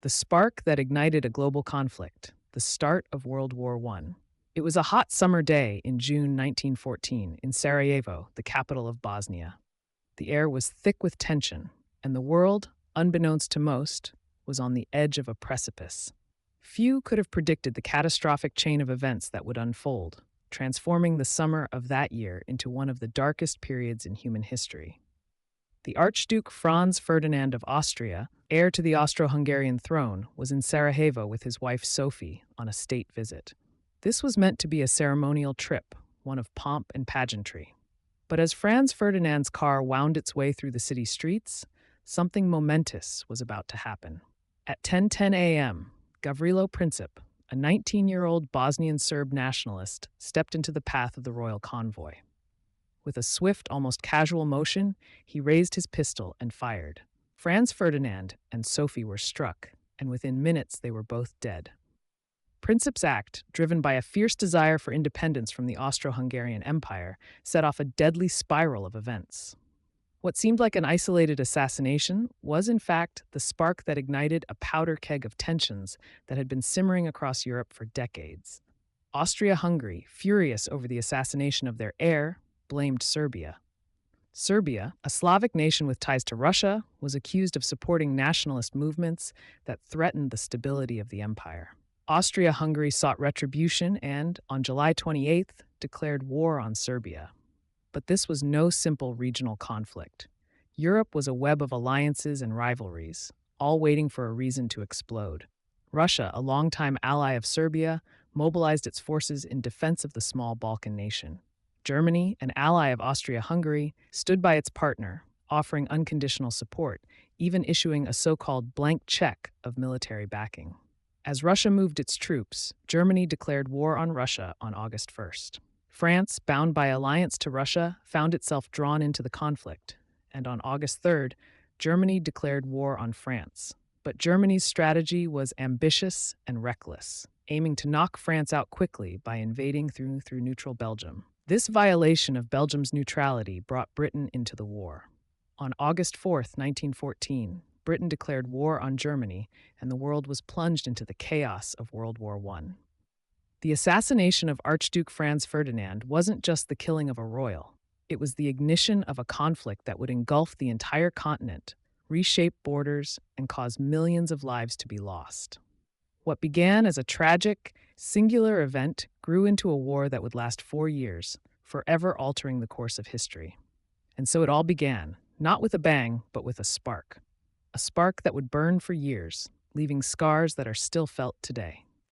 The spark that ignited a global conflict, the start of World War I. It was a hot summer day in June 1914 in Sarajevo, the capital of Bosnia. The air was thick with tension, and the world, unbeknownst to most, was on the edge of a precipice. Few could have predicted the catastrophic chain of events that would unfold, transforming the summer of that year into one of the darkest periods in human history. The Archduke Franz Ferdinand of Austria, heir to the Austro-Hungarian throne, was in Sarajevo with his wife Sophie on a state visit. This was meant to be a ceremonial trip, one of pomp and pageantry. But as Franz Ferdinand's car wound its way through the city streets, something momentous was about to happen. At 10:10 a.m., Gavrilo Princip, a 19-year-old Bosnian Serb nationalist, stepped into the path of the royal convoy. With a swift, almost casual motion, he raised his pistol and fired. Franz Ferdinand and Sophie were struck, and within minutes they were both dead. Princip's act, driven by a fierce desire for independence from the Austro-Hungarian Empire, set off a deadly spiral of events. What seemed like an isolated assassination was, in fact, the spark that ignited a powder keg of tensions that had been simmering across Europe for decades. Austria-Hungary, furious over the assassination of their heir, blamed Serbia. Serbia, a Slavic nation with ties to Russia, was accused of supporting nationalist movements that threatened the stability of the empire. Austria-Hungary sought retribution and, on July 28th, declared war on Serbia. But this was no simple regional conflict. Europe was a web of alliances and rivalries, all waiting for a reason to explode. Russia, a longtime ally of Serbia, mobilized its forces in defense of the small Balkan nation. Germany, an ally of Austria-Hungary, stood by its partner, offering unconditional support, even issuing a so-called blank check of military backing. As Russia moved its troops, Germany declared war on Russia on August 1st. France, bound by alliance to Russia, found itself drawn into the conflict, and on August 3rd, Germany declared war on France. But Germany's strategy was ambitious and reckless, aiming to knock France out quickly by invading through neutral Belgium. This violation of Belgium's neutrality brought Britain into the war. On August 4th, 1914, Britain declared war on Germany, and the world was plunged into the chaos of World War I. The assassination of Archduke Franz Ferdinand wasn't just the killing of a royal. It was the ignition of a conflict that would engulf the entire continent, reshape borders, and cause millions of lives to be lost. What began as a tragic, singular event grew into a war that would last 4 years, forever altering the course of history. And so it all began, not with a bang, but with a spark that would burn for years, leaving scars that are still felt today.